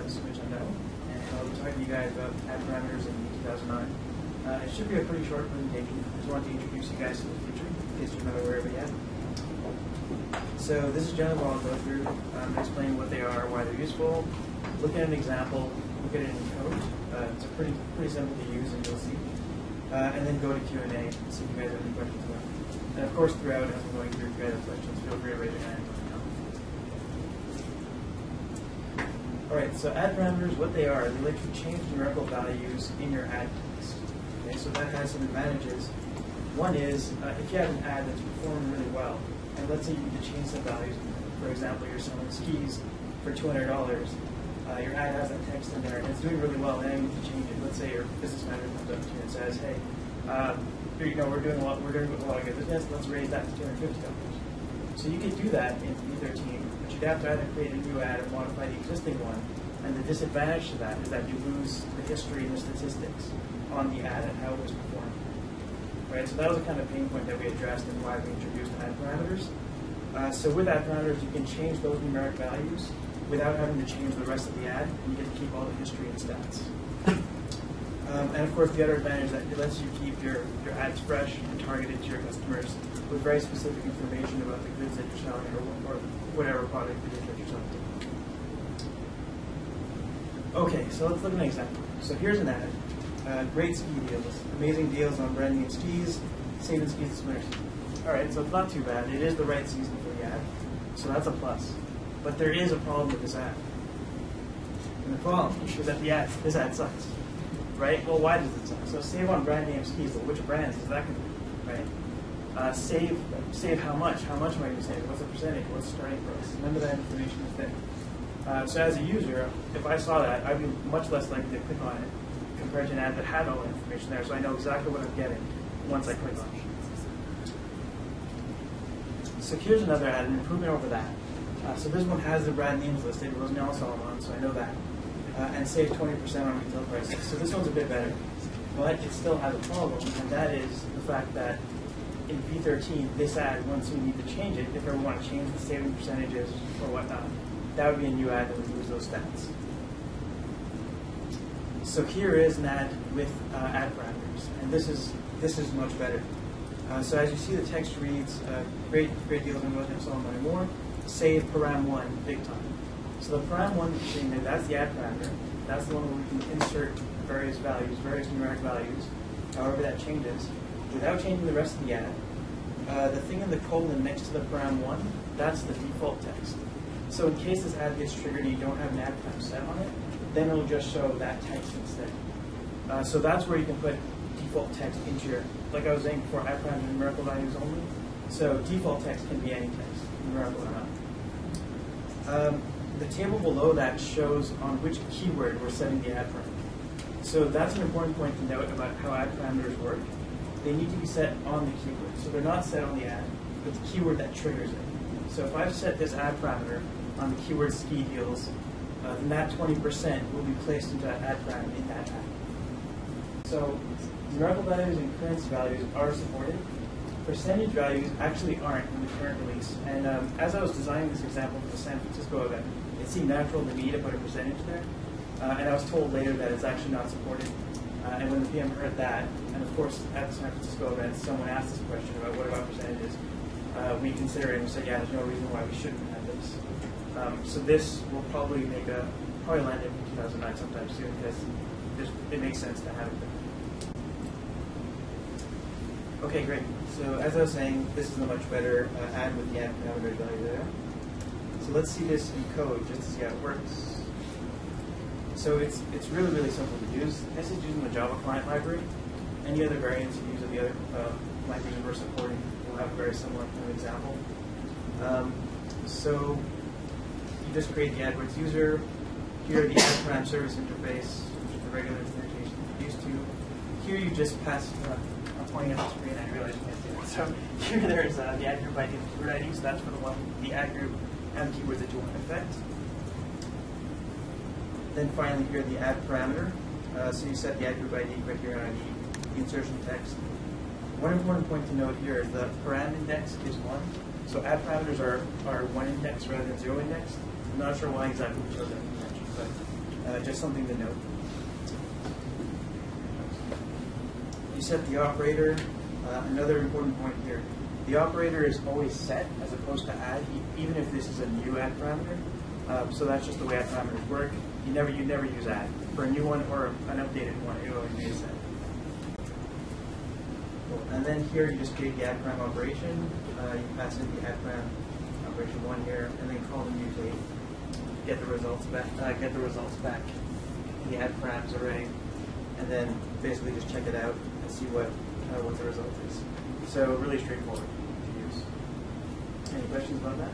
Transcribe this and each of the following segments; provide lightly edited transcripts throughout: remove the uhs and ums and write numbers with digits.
Sumit, Chandel, and I'll be talking to you guys about ad parameters in v2009. It should be a pretty short presentation. I just wanted to introduce you guys to the feature, in case you're not aware of it yet. So this is generally what I'll go through, explain what they are, why they're useful, look at an example, look at it in code. It's a pretty simple to use, and you'll see. And then go to Q&A and see if you guys have any questions about it. And of course, throughout, as I'm going through, if you guys have questions, feel free to raise your hand. All right, so ad parameters, what they are, they let you change numerical values in your ad text. Okay, so that has some advantages. One is, if you have an ad that's performing really well, and let's say you need to change some values. For example, you're selling skis for $200. Your ad has that text in there, and it's doing really well, and you need to change it. Let's say your business manager comes up to you and says, "Hey, we're doing a lot of good business. Let's raise that to $250." So you could do that in v2013, but you'd have to either create a new ad or modify the existing one. And the disadvantage to that is that you lose the history and the statistics on the ad and how it was performed. Right? So that was a kind of pain point that we addressed and why we introduced ad parameters. So with ad parameters, you can change those numeric values without having to change the rest of the ad, and you get to keep all the history and stats. And of course, the other advantage is that it lets you keep your ads fresh and targeted to your customers with very specific information about the goods that you're selling or whatever product it is that you're selling. Okay, so let's look at an example. So here's an ad. Great ski deals. Amazing deals on brand new skis. Saving skis this winter. All right, so it's not too bad. It is the right season for the ad, so that's a plus. But there is a problem with this ad. And the problem is that this ad sucks. Right? Well, why does it suck? So save on brand name skis. Well, which brands is that going to be? Right? Save how much? How much am I going to save? What's the percentage? What's the starting price? None of that information is there. So as a user, if I saw that, I'd be much less likely to click on it compared to an ad that had all the information there, so I know exactly what I'm getting once I click on it. So here's another ad, an improvement over that. So this one has the brand names listed, Rosenell Solomon, so I know that. And save 20% on retail prices. So this one's a bit better, but it still has a problem, and that is the fact that in v2013, this ad, once we need to change it, if I want to change the saving percentages or whatnot, that would be a new ad that would lose those stats. So here is an ad with ad parameters, and this is much better. So as you see, the text reads, great deals on Rosenell Solomon and more, save param 1 big time. So the param 1 thing there, that's the ad parameter. That's the one where we can insert various values, various numeric values, however that changes, without changing the rest of the ad. The thing in the colon next to the param 1, that's the default text. So in case this ad gets triggered and you don't have an ad time set on it, then it'll just show that text instead. So that's where you can put default text into your, like I was saying before, ad parameter numerical values only. So default text can be any text, numerical or not. The table below that shows on which keyword we're setting the ad parameter. So that's an important point to note about how ad parameters work. They need to be set on the keyword. So they're not set on the ad, but the keyword that triggers it. So if I've set this ad parameter on the keyword ski deals, then that 20% will be placed into that ad parameter in that ad. So numerical values and currency values are supported. Percentage values actually aren't in the current release. And as I was designing this example for the San Francisco event, it seemed natural to me to put a percentage there. And I was told later that it's actually not supported. And when the PM heard that, and of course at the San Francisco event, someone asked this question about what about percentages, we considered it and said, yeah, there's no reason why we shouldn't have this. So this will probably land in 2009 sometime soon because it makes sense to have it there. Okay, great. So as I was saying, this is a much better ad with the ad parameter value there. So let's see this in code just to see how it works. So it's really, really simple to use. This is using the Java client library. Any other variants you use of the other languages we're supporting will have a very similar kind of example. So you just create the AdWords user. Here are the ad param service interface, which is the regular instrumentation you're used to. Here you just pass, I'm pointing at the screen, I realize you can't see it. So here there's the ad group ID and keyword ID, so that's for the ad group and keywords that you want to affect. Then finally here the ad parameter. So you set the ad group ID, criterion ID, the insertion text. One important point to note here is the param index is 1. So ad parameters are 1 index rather than 0 index. I'm not sure why exactly we chose that convention, but just something to note. You set the operator. Another important point here. The operator is always set as opposed to add, even if this is a new add parameter. So that's just the way add parameters work. You never use add. For a new one or an updated one, it always be set. Cool. And then here you just create the add param operation. You pass in the add param operation 1 here, and then call the mutate. Get the results back. In the add params array, and then basically just check it out and see what the result is. So really straightforward to use. Any questions about that?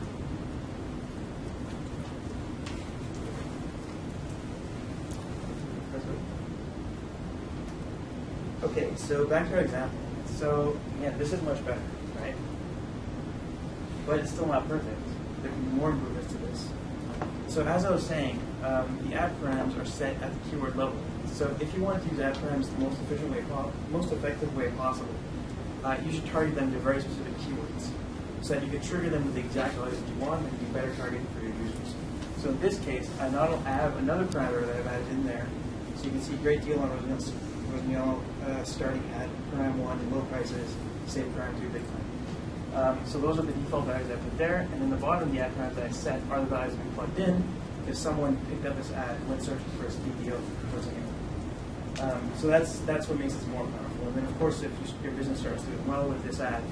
Okay, so back to our example. So again, this is much better, right? But it's still not perfect. There can be more improvements to this. So as I was saying, the add params are set at the keyword level. So if you want to use add params the most effective way possible, you should target them to very specific keywords, so that you can trigger them with the exact values that you want and be better targeted for your users. So in this case, I have another parameter that I've added in there. So you can see great deal on Rosenthal starting at param 1 and low prices, save param 2 big time. So those are the default values I put there, and in the bottom, the ad params that I set are the values that we plugged in if someone picked up this ad when searching for a steep deal for something. So that's what makes it more powerful. And then of course, if your business starts doing well with this ad,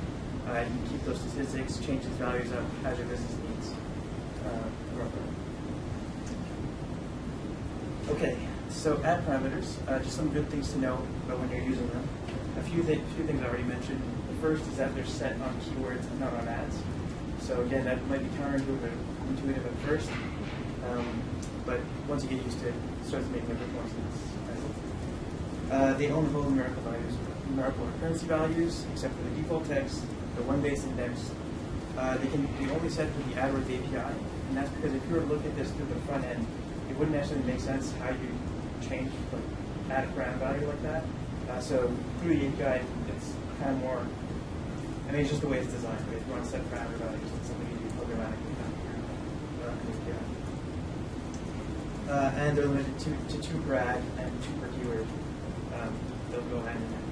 you can keep those statistics, change these values up as your business needs. Okay, so ad parameters, just some good things to know about when you're using them. A few things I already mentioned. The first is that they're set on keywords and not on ads. So again, that might be counterintuitive at first, but once you get used to it, it starts making a bit more sense. They only hold numerical values, numerical or currency values, except for the default text, the one-base index. They can be only set for the AdWords API, and that's because if you were to look at this through the front end, it wouldn't necessarily make sense how you change, add a param value like that. So through the API, it's kind of more, I mean, it's just the way it's designed. Right? If you want to set parameter values, it's something you do programmatically down here. And they're limited to 2 per ad and 2 per keyword. They'll go hand in hand.